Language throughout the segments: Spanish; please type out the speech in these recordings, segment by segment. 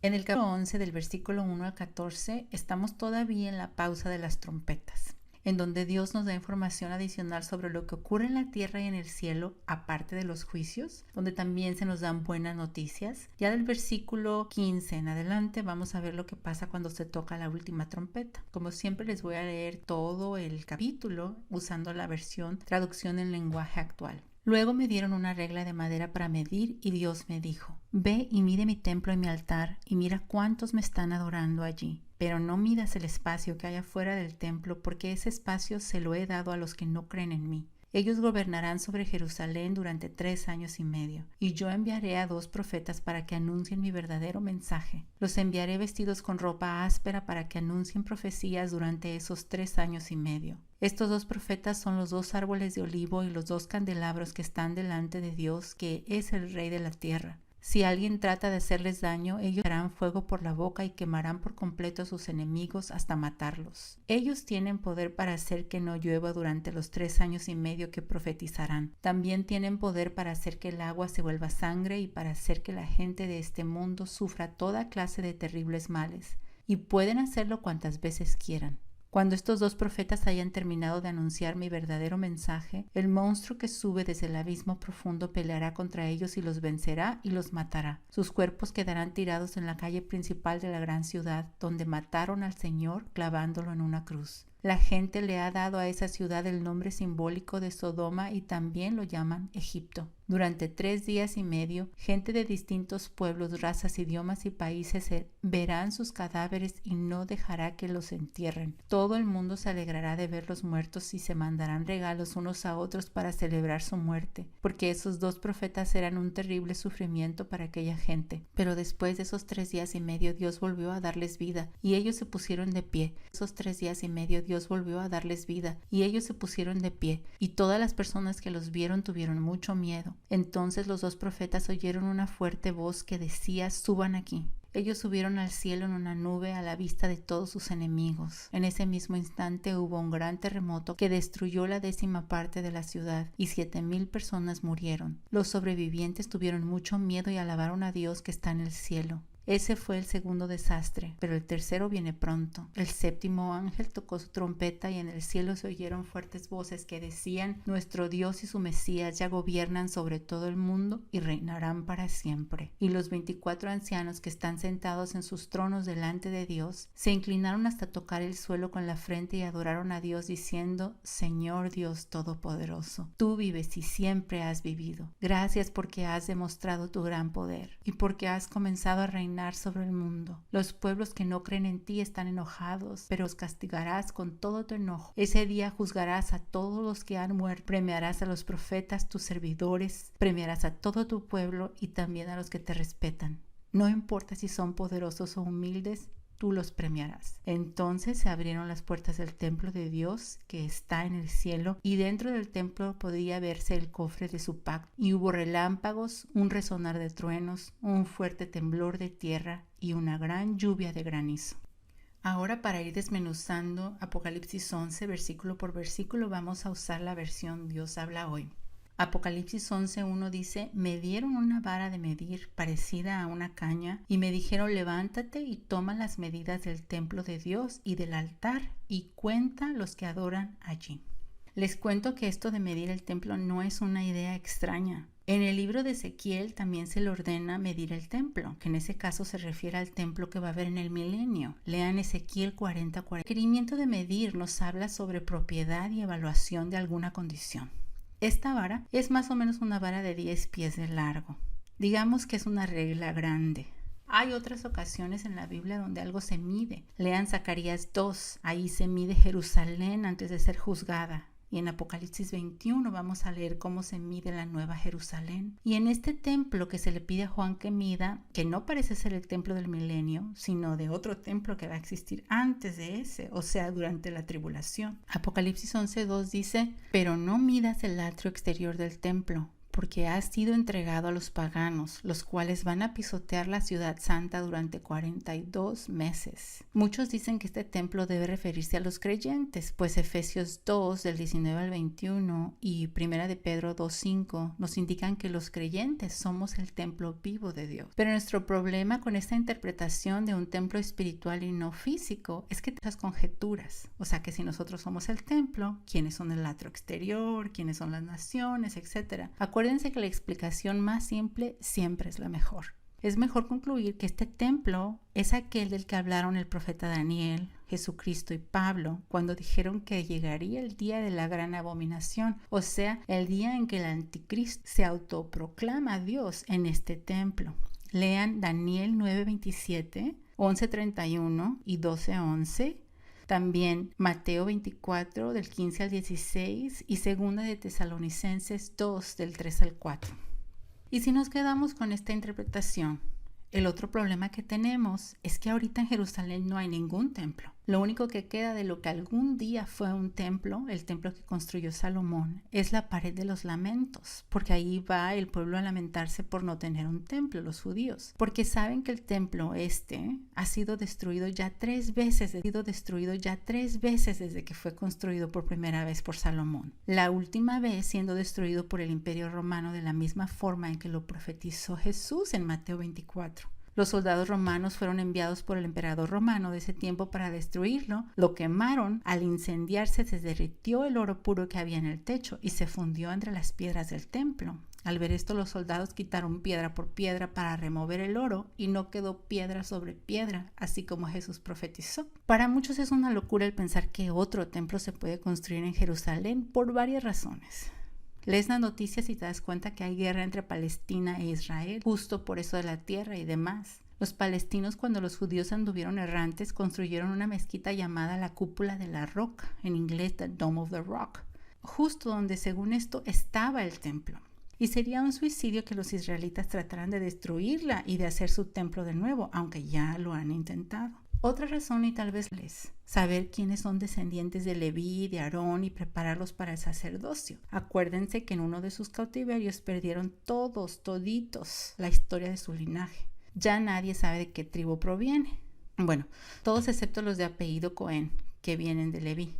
En el capítulo 11 del versículo 1 al 14 estamos todavía en la pausa de las trompetas, en donde Dios nos da información adicional sobre lo que ocurre en la tierra y en el cielo, aparte de los juicios, donde también se nos dan buenas noticias. Ya del versículo 15 en adelante vamos a ver lo que pasa cuando se toca la última trompeta. Como siempre les voy a leer todo el capítulo usando la traducción en lenguaje actual. Luego me dieron una regla de madera para medir y Dios me dijo: ve y mide mi templo y mi altar y mira cuántos me están adorando allí. Pero no midas el espacio que hay afuera del templo, porque ese espacio se lo he dado a los que no creen en mí. Ellos gobernarán sobre Jerusalén durante 3 años y medio, y yo enviaré a 2 profetas para que anuncien mi verdadero mensaje. Los enviaré vestidos con ropa áspera para que anuncien profecías durante esos 3 años y medio. Estos 2 profetas son los 2 árboles de olivo y los 2 candelabros que están delante de Dios, que es el Rey de la tierra. Si alguien trata de hacerles daño, ellos darán fuego por la boca y quemarán por completo a sus enemigos hasta matarlos. Ellos tienen poder para hacer que no llueva durante los 3 años y medio que profetizarán. También tienen poder para hacer que el agua se vuelva sangre y para hacer que la gente de este mundo sufra toda clase de terribles males. Y pueden hacerlo cuantas veces quieran. Cuando estos 2 profetas hayan terminado de anunciar mi verdadero mensaje, el monstruo que sube desde el abismo profundo peleará contra ellos y los vencerá y los matará. Sus cuerpos quedarán tirados en la calle principal de la gran ciudad, donde mataron al Señor clavándolo en una cruz. La gente le ha dado a esa ciudad el nombre simbólico de Sodoma y también lo llaman Egipto. Durante 3 días y medio, gente de distintos pueblos, razas, idiomas y países verán sus cadáveres y no dejará que los entierren. Todo el mundo se alegrará de ver los muertos y se mandarán regalos unos a otros para celebrar su muerte, porque esos 2 profetas eran un terrible sufrimiento para aquella gente. Pero después de esos 3 días y medio, Dios volvió a darles vida y ellos se pusieron de pie. Esos 3 días y medio, Dios volvió a darles vida y ellos se pusieron de pie, y todas las personas que los vieron tuvieron mucho miedo. Entonces los 2 profetas oyeron una fuerte voz que decía: suban aquí. Ellos subieron al cielo en una nube a la vista de todos sus enemigos. En ese mismo instante hubo un gran terremoto que destruyó la 10ª parte de la ciudad y 7,000 personas murieron. Los sobrevivientes tuvieron mucho miedo y alabaron a Dios que está en el cielo. Ese fue el segundo desastre, pero el tercero viene pronto. El 7º ángel tocó su trompeta y en el cielo se oyeron fuertes voces que decían: nuestro Dios y su Mesías ya gobiernan sobre todo el mundo y reinarán para siempre. Y los 24 ancianos que están sentados en sus tronos delante de Dios se inclinaron hasta tocar el suelo con la frente y adoraron a Dios diciendo: Señor Dios Todopoderoso, tú vives y siempre has vivido. Gracias porque has demostrado tu gran poder y porque has comenzado a reinar sobre el mundo. Los pueblos que no creen en ti están enojados, pero los castigarás con todo tu enojo. Ese día juzgarás a todos los que han muerto, premiarás a los profetas, tus servidores, premiarás a todo tu pueblo y también a los que te respetan. No importa si son poderosos o humildes, tú los premiarás. Entonces se abrieron las puertas del templo de Dios que está en el cielo, y dentro del templo podía verse el cofre de su pacto, y hubo relámpagos, un resonar de truenos, un fuerte temblor de tierra y una gran lluvia de granizo. Ahora, para ir desmenuzando Apocalipsis 11 versículo por versículo, vamos a usar la versión Dios habla hoy. Apocalipsis 11:1 dice: me dieron una vara de medir parecida a una caña y me dijeron: levántate y toma las medidas del templo de Dios y del altar y cuenta los que adoran allí. Les cuento que esto de medir el templo no es una idea extraña. En el libro de Ezequiel también se le ordena medir el templo, que en ese caso se refiere al templo que va a haber en el milenio. Lean Ezequiel 40:40. El requerimiento de medir nos habla sobre propiedad y evaluación de alguna condición. Esta vara es más o menos una vara de 10 pies de largo. Digamos que es una regla grande. Hay otras ocasiones en la Biblia donde algo se mide. Lean Zacarías 2, ahí se mide Jerusalén antes de ser juzgada. Y en Apocalipsis 21 vamos a leer cómo se mide la nueva Jerusalén. Y en este templo que se le pide a Juan que mida, que no parece ser el templo del milenio, sino de otro templo que va a existir antes de ese, o sea, durante la tribulación. Apocalipsis 11:2 dice: pero no midas el atrio exterior del templo, porque ha sido entregado a los paganos, los cuales van a pisotear la ciudad santa durante 42 meses. Muchos dicen que este templo debe referirse a los creyentes, pues Efesios 2 del 19 al 21 y 1 de Pedro 2:5 nos indican que los creyentes somos el templo vivo de Dios. Pero nuestro problema con esta interpretación de un templo espiritual y no físico es que te das conjeturas, o sea que si nosotros somos el templo, ¿quiénes son el atrio exterior? ¿Quiénes son las naciones? Etcétera. Acuérdense que la explicación más simple siempre es la mejor. Es mejor concluir que este templo es aquel del que hablaron el profeta Daniel, Jesucristo y Pablo cuando dijeron que llegaría el día de la gran abominación, o sea, el día en que el anticristo se autoproclama Dios en este templo. Lean Daniel 9:27, 11:31 y 12:11. También Mateo 24 del 15 al 16 y segunda de Tesalonicenses 2 del 3 al 4. Y si nos quedamos con esta interpretación, el otro problema que tenemos es que ahorita en Jerusalén no hay ningún templo. Lo único que queda de lo que algún día fue un templo, el templo que construyó Salomón, es la pared de los lamentos, porque ahí va el pueblo a lamentarse por no tener un templo, los judíos, porque saben que el templo ha sido destruido ya 3 veces, desde que fue construido por primera vez por Salomón. La última vez siendo destruido por el Imperio Romano de la misma forma en que lo profetizó Jesús en Mateo 24. Los soldados romanos fueron enviados por el emperador romano de ese tiempo para destruirlo. Lo quemaron. Al incendiarse se derritió el oro puro que había en el techo y se fundió entre las piedras del templo. Al ver esto, los soldados quitaron piedra por piedra para remover el oro y no quedó piedra sobre piedra, así como Jesús profetizó. Para muchos es una locura el pensar que otro templo se puede construir en Jerusalén por varias razones. Lees las noticias y te das cuenta que hay guerra entre Palestina e Israel, justo por eso de la tierra y demás. Los palestinos, cuando los judíos anduvieron errantes, construyeron una mezquita llamada la Cúpula de la Roca, en inglés The Dome of the Rock, justo donde según esto estaba el templo. Y sería un suicidio que los israelitas trataran de destruirla y de hacer su templo de nuevo, aunque ya lo han intentado. Otra razón, y tal vez saber quiénes son descendientes de Leví y de Aarón y prepararlos para el sacerdocio. Acuérdense que en uno de sus cautiverios perdieron toditos la historia de su linaje. Ya nadie sabe de qué tribu proviene. Bueno, todos excepto los de apellido Cohen, que vienen de Leví.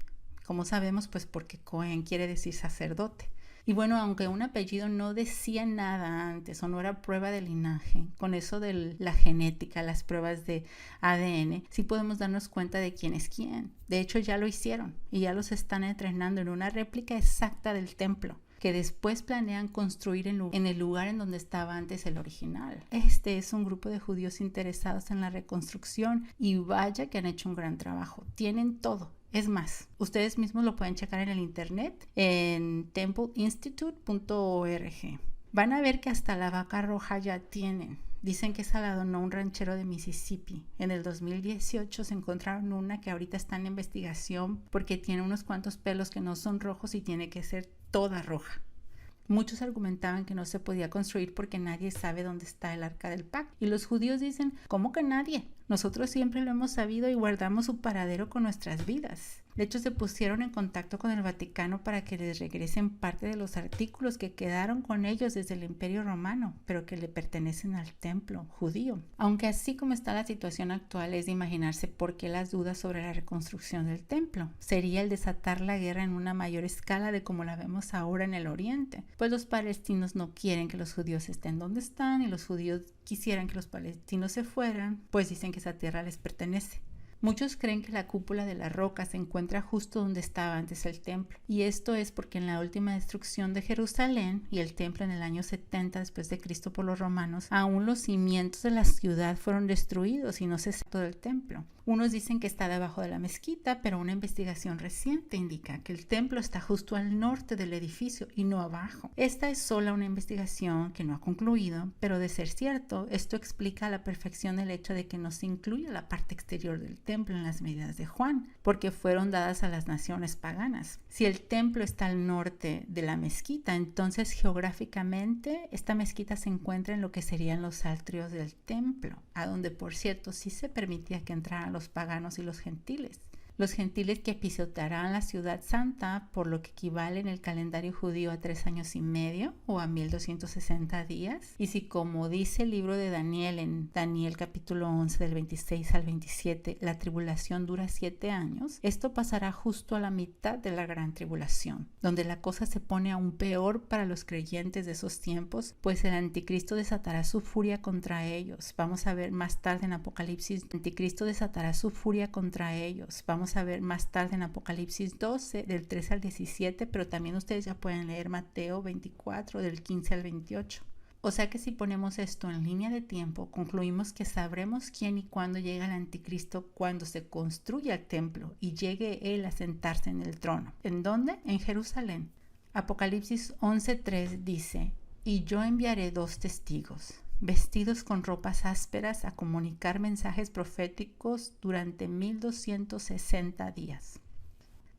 Como sabemos, pues porque Cohen quiere decir sacerdote. Y bueno, aunque un apellido no decía nada antes o no era prueba de linaje, con eso de la genética, las pruebas de ADN, sí podemos darnos cuenta de quién es quién. De hecho, ya lo hicieron y ya los están entrenando en una réplica exacta del templo, que después planean construir en el lugar en donde estaba antes el original. Este es un grupo de judíos interesados en la reconstrucción y vaya que han hecho un gran trabajo. Tienen todo. Es más, ustedes mismos lo pueden checar en el internet en templeinstitute.org. Van a ver que hasta la vaca roja ya tienen. Dicen que esa la donó un ranchero de Mississippi. En el 2018 se encontraron una que ahorita está en investigación porque tiene unos cuantos pelos que no son rojos y tiene que ser toda roja. Muchos argumentaban que no se podía construir porque nadie sabe dónde está el arca del pacto. Y los judíos dicen, ¿cómo que nadie? Nosotros siempre lo hemos sabido y guardamos su paradero con nuestras vidas. De hecho, se pusieron en contacto con el Vaticano para que les regresen parte de los artículos que quedaron con ellos desde el Imperio Romano, pero que le pertenecen al templo judío. Aunque así como está la situación actual, es de imaginarse por qué las dudas sobre la reconstrucción del templo. Sería el desatar la guerra en una mayor escala de como la vemos ahora en el Oriente. Pues los palestinos no quieren que los judíos estén donde están y los judíos quisieran que los palestinos se fueran, pues dicen que esa tierra les pertenece. Muchos creen que la cúpula de la roca se encuentra justo donde estaba antes el templo, y esto es porque en la última destrucción de Jerusalén y el templo en el año 70 después de Cristo por los romanos, aún los cimientos de la ciudad fueron destruidos y no se sacó del templo. Unos dicen que está debajo de la mezquita, pero una investigación reciente indica que el templo está justo al norte del edificio y no abajo. Esta es sola una investigación que no ha concluido, pero de ser cierto, esto explica a la perfección el hecho de que no se incluya la parte exterior del templo en las medidas de Juan, porque fueron dadas a las naciones paganas. Si el templo está al norte de la mezquita, entonces geográficamente esta mezquita se encuentra en lo que serían los atrios del templo, a donde por cierto sí se permitía que entraran los paganos y los gentiles. Los gentiles que pisotearán la ciudad santa, por lo que equivale en el calendario judío a 3 años y medio o a 1260 días. Y si, como dice el libro de Daniel en Daniel capítulo 11 del 26 al 27, la tribulación dura 7 años, esto pasará justo a la mitad de la gran tribulación, donde la cosa se pone aún peor para los creyentes de esos tiempos, pues el anticristo desatará su furia contra ellos. Vamos a ver más tarde en Apocalipsis, el anticristo desatará su furia contra ellos. Vamos a ver más tarde en Apocalipsis 12 del 13 al 17, pero también ustedes ya pueden leer Mateo 24 del 15 al 28. O sea que si ponemos esto en línea de tiempo, concluimos que sabremos quién y cuándo llega el anticristo cuando se construya el templo y llegue él a sentarse en el trono. ¿En dónde? En Jerusalén. Apocalipsis 11:3 dice: y yo enviaré 2 testigos, vestidos con ropas ásperas, a comunicar mensajes proféticos durante 1260 días.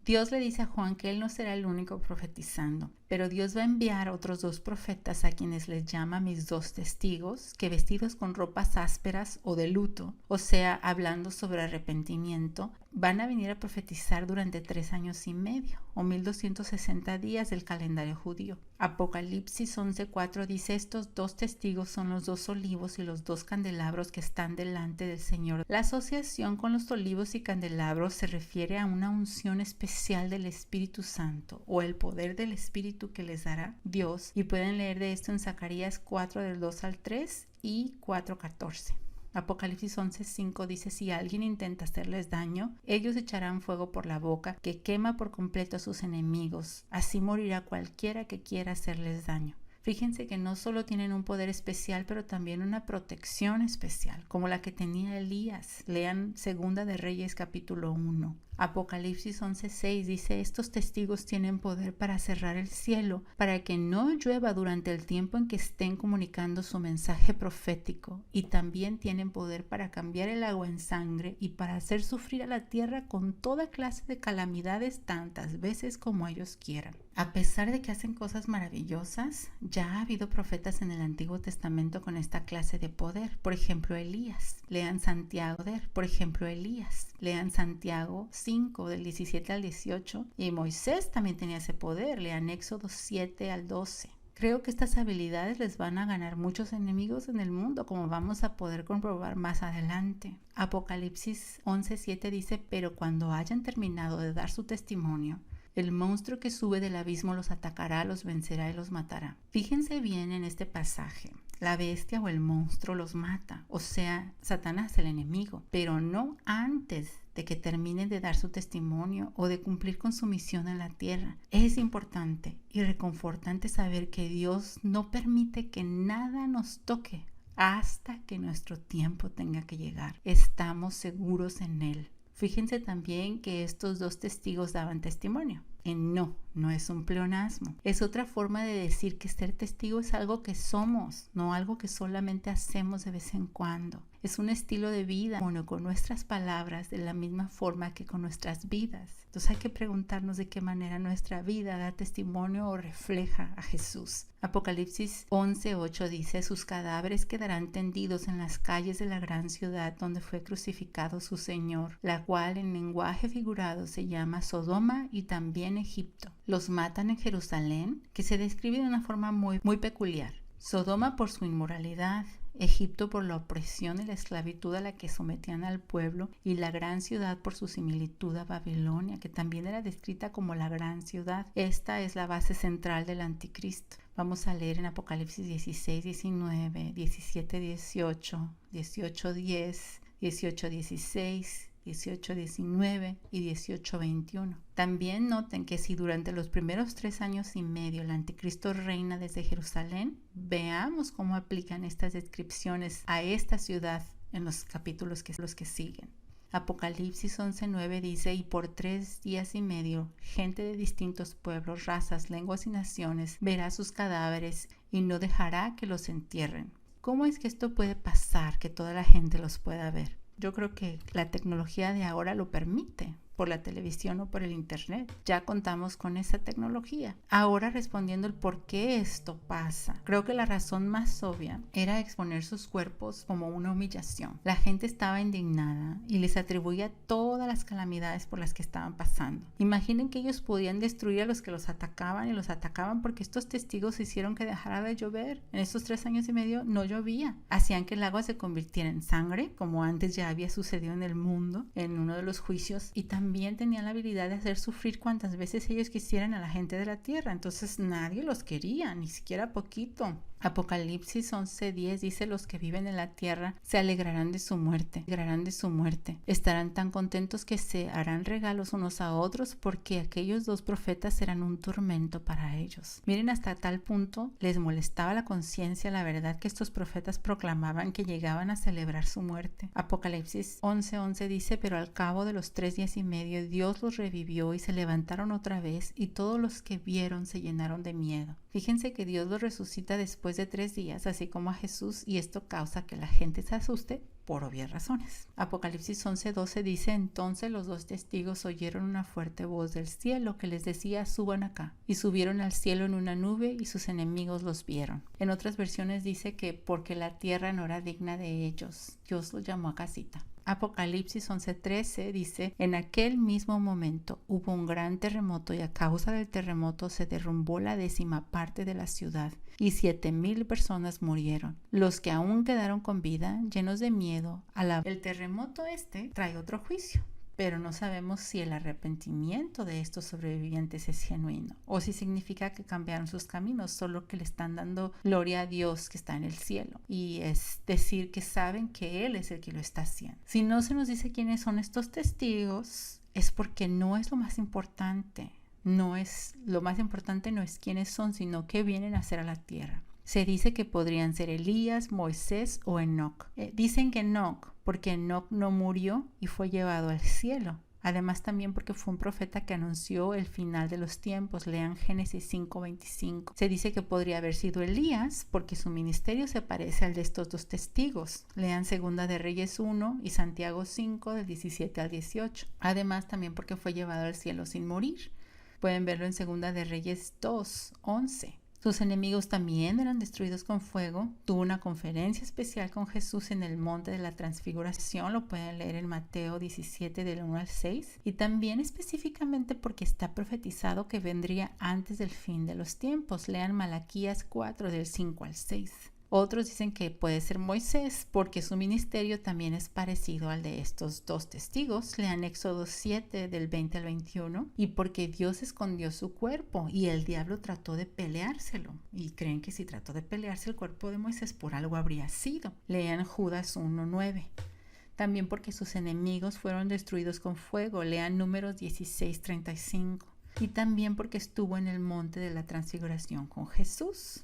Dios le dice a Juan que él no será el único profetizando, pero Dios va a enviar otros 2 profetas a quienes les llama mis 2 testigos, que vestidos con ropas ásperas o de luto, o sea, hablando sobre arrepentimiento, van a venir a profetizar durante 3 años y medio o 1260 días del calendario judío. Apocalipsis 11:4 dice: estos 2 testigos son los 2 olivos y los 2 candelabros que están delante del Señor. La asociación con los olivos y candelabros se refiere a una unción especial del Espíritu Santo o el poder del Espíritu que les dará Dios, y pueden leer de esto en Zacarías 4 del 2 al 3 y 4:14. Apocalipsis 11:5 dice: si alguien intenta hacerles daño, ellos echarán fuego por la boca que quema por completo a sus enemigos. Así morirá cualquiera que quiera hacerles daño. Fíjense que no solo tienen un poder especial, pero también una protección especial, como la que tenía Elías. Lean 2 de Reyes capítulo 1. Apocalipsis 11:6 dice: estos testigos tienen poder para cerrar el cielo, para que no llueva durante el tiempo en que estén comunicando su mensaje profético, y también tienen poder para cambiar el agua en sangre y para hacer sufrir a la tierra con toda clase de calamidades tantas veces como ellos quieran. A pesar de que hacen cosas maravillosas, ya ha habido profetas en el Antiguo Testamento con esta clase de poder. Por ejemplo, Elías. Lean Santiago. Por ejemplo, Elías. Lean Santiago 5 del 17 al 18. Y Moisés también tenía ese poder. Lean Éxodo 7 al 12. Creo que estas habilidades les van a ganar muchos enemigos en el mundo, como vamos a poder comprobar más adelante. Apocalipsis 11:7 dice: pero cuando hayan terminado de dar su testimonio, el monstruo que sube del abismo los atacará, los vencerá y los matará. Fíjense bien en este pasaje. La bestia o el monstruo los mata, o sea, Satanás, el enemigo, pero no antes de que terminen de dar su testimonio o de cumplir con su misión en la tierra. Es importante y reconfortante saber que Dios no permite que nada nos toque hasta que nuestro tiempo tenga que llegar. Estamos seguros en Él. Fíjense también que estos 2 testigos daban testimonio. No es un pleonasmo. Es otra forma de decir que ser testigo es algo que somos, no algo que solamente hacemos de vez en cuando. Es un estilo de vida, bueno, con nuestras palabras de la misma forma que con nuestras vidas. Entonces hay que preguntarnos de qué manera nuestra vida da testimonio o refleja a Jesús. Apocalipsis 11:8 dice: sus cadáveres quedarán tendidos en las calles de la gran ciudad donde fue crucificado su Señor, la cual en lenguaje figurado se llama Sodoma y también Egipto. Los matan en Jerusalén, que se describe de una forma muy peculiar. Sodoma por su inmoralidad, Egipto por la opresión y la esclavitud a la que sometían al pueblo, y la gran ciudad por su similitud a Babilonia, que también era descrita como la gran ciudad. Esta es la base central del anticristo. Vamos a leer en Apocalipsis 16:19, 17:18, 18:10, 18:16, 18:19 y 18:21. También noten que si durante los primeros 3 años y medio el anticristo reina desde Jerusalén, veamos cómo aplican estas descripciones a esta ciudad en los capítulos los que siguen. Apocalipsis 11:9 dice: y por 3 días y medio, gente de distintos pueblos, razas, lenguas y naciones verá sus cadáveres y no dejará que los entierren. ¿Cómo es que esto puede pasar, que toda la gente los pueda ver? Yo creo que la tecnología de ahora lo permite, por la televisión o por el internet. Ya contamos con esa tecnología. Ahora, respondiendo el por qué esto pasa, creo que la razón más obvia era exponer sus cuerpos como una humillación. La gente estaba indignada y les atribuía todas las calamidades por las que estaban pasando. Imaginen que ellos podían destruir a los que los atacaban, y los atacaban porque estos testigos hicieron que dejara de llover. En estos 3 años y medio no llovía. Hacían que el agua se convirtiera en sangre, como antes ya había sucedido en el mundo, en uno de los juicios, y también tenían la habilidad de hacer sufrir cuantas veces ellos quisieran a la gente de la tierra. Entonces nadie los quería, ni siquiera poquito. Apocalipsis 11:10 dice: los que viven en la tierra se alegrarán de su muerte, estarán tan contentos que se harán regalos unos a otros, porque aquellos 2 profetas serán un tormento para ellos. Miren, hasta tal punto les molestaba la conciencia la verdad que estos profetas proclamaban, que llegaban a celebrar su muerte. Apocalipsis 11:11 dice: pero al cabo de los 3 días y medio Dios los revivió y se levantaron otra vez, y todos los que vieron se llenaron de miedo. Fíjense que Dios los resucita después de 3 días, así como a Jesús, y esto causa que la gente se asuste por obvias razones. Apocalipsis 11:12 dice: entonces los 2 testigos oyeron una fuerte voz del cielo que les decía: suban acá. Y subieron al cielo en una nube, y sus enemigos los vieron. En otras versiones dice que porque la tierra no era digna de ellos, Dios los llamó a casita. Apocalipsis 11:13 dice: en aquel mismo momento hubo un gran terremoto, y a causa del terremoto se derrumbó la 10ª parte de la ciudad, y 7,000 personas murieron. Los que aún quedaron con vida, llenos de miedo, el terremoto trae otro juicio. Pero no sabemos si el arrepentimiento de estos sobrevivientes es genuino o si significa que cambiaron sus caminos, solo que le están dando gloria a Dios que está en el cielo, y es decir que saben que Él es el que lo está haciendo. Si no se nos dice quiénes son estos testigos, es porque no es lo más importante. No es quiénes son, sino qué vienen a hacer a la tierra. Se dice que podrían ser Elías, Moisés o Enoc. Dicen que Enoc, porque Enoc no murió y fue llevado al cielo. Además, también porque fue un profeta que anunció el final de los tiempos. Lean Génesis 5:25. Se dice que podría haber sido Elías, porque su ministerio se parece al de estos 2 testigos. Lean Segunda de Reyes 1 y Santiago 5, del 17 al 18. Además, también porque fue llevado al cielo sin morir. Pueden verlo en Segunda de Reyes 2:11. Sus enemigos también eran destruidos con fuego. Tuvo una conferencia especial con Jesús en el monte de la transfiguración. Lo pueden leer en Mateo 17 del 1 al 6. Y también específicamente porque está profetizado que vendría antes del fin de los tiempos. Lean Malaquías 4 del 5 al 6. Otros dicen que puede ser Moisés porque su ministerio también es parecido al de estos 2 testigos. Lean Éxodo 7 del 20 al 21. Y porque Dios escondió su cuerpo y el diablo trató de peleárselo. Y creen que si trató de pelearse el cuerpo de Moisés, por algo habría sido. Lean Judas 1:9. También porque sus enemigos fueron destruidos con fuego. Lean Números 16:35. Y también porque estuvo en el monte de la transfiguración con Jesús.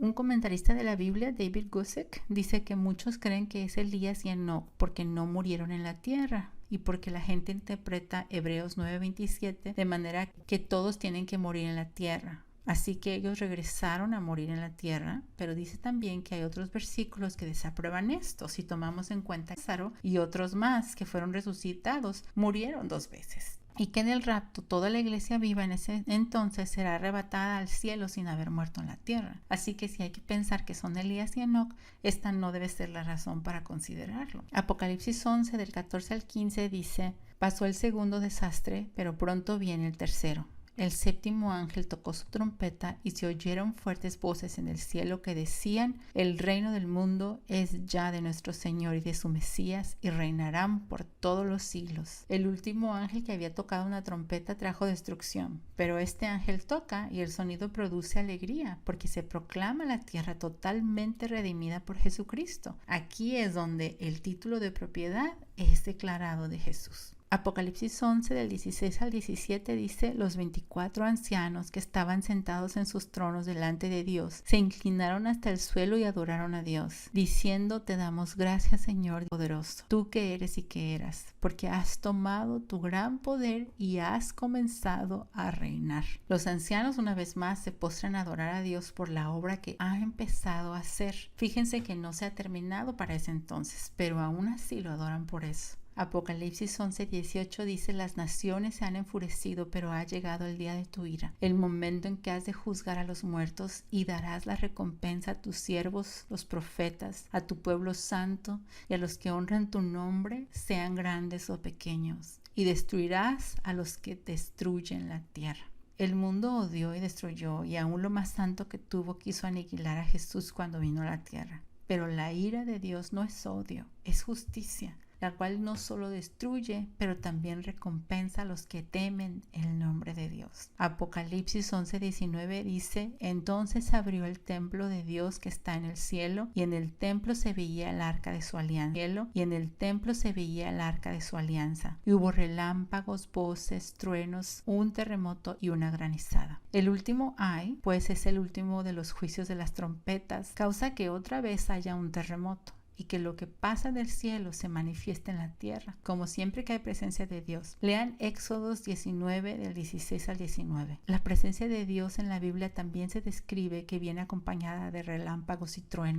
Un comentarista de la Biblia, David Guzik, dice que muchos creen que es Elías y Enoc porque no murieron en la tierra, y porque la gente interpreta Hebreos 9:27 de manera que todos tienen que morir en la tierra. Así que ellos regresaron a morir en la tierra, pero dice también que hay otros versículos que desaprueban esto. Si tomamos en cuenta Lázaro y otros más que fueron resucitados, murieron 2 veces. Y que en el rapto toda la iglesia viva en ese entonces será arrebatada al cielo sin haber muerto en la tierra. Así que si hay que pensar que son Elías y Enoc, esta no debe ser la razón para considerarlo. Apocalipsis 11 del 14 al 15 dice: pasó el segundo desastre, pero pronto viene el tercero. El 7º ángel tocó su trompeta y se oyeron fuertes voces en el cielo que decían: el reino del mundo es ya de nuestro Señor y de su Mesías, y reinarán por todos los siglos. El último ángel que había tocado una trompeta trajo destrucción, pero este ángel toca y el sonido produce alegría, porque se proclama la tierra totalmente redimida por Jesucristo. Aquí es donde el título de propiedad es declarado de Jesús. Apocalipsis 11 del 16 al 17 dice: los 24 ancianos que estaban sentados en sus tronos delante de Dios se inclinaron hasta el suelo y adoraron a Dios, diciendo: te damos gracias, Señor poderoso, tú que eres y que eras, porque has tomado tu gran poder y has comenzado a reinar. Los ancianos una vez más se postran a adorar a Dios por la obra que ha empezado a hacer. Fíjense que no se ha terminado para ese entonces, pero aún así lo adoran por eso. Apocalipsis 11:18 dice: las naciones se han enfurecido, pero ha llegado el día de tu ira, el momento en que has de juzgar a los muertos y darás la recompensa a tus siervos, los profetas, a tu pueblo santo y a los que honran tu nombre, sean grandes o pequeños, y destruirás a los que destruyen la tierra. El mundo odió y destruyó, y aún lo más santo que tuvo quiso aniquilar a Jesús cuando vino a la tierra. Pero la ira de Dios no es odio, es justicia, la cual no solo destruye, pero también recompensa a los que temen el nombre de Dios. Apocalipsis 11:19 dice: entonces abrió el templo de Dios que está en el cielo, y en el templo se veía el arca de su alianza. Y en el templo se veía el arca de su alianza. Y hubo relámpagos, voces, truenos, un terremoto y una granizada. El último ay, pues es el último de los juicios de las trompetas, causa que otra vez haya un terremoto, y que lo que pasa del cielo se manifieste en la tierra, como siempre que hay presencia de Dios. Lean Éxodos 19, del 16 al 19. La presencia de Dios en la Biblia también se describe que viene acompañada de relámpagos y truenos.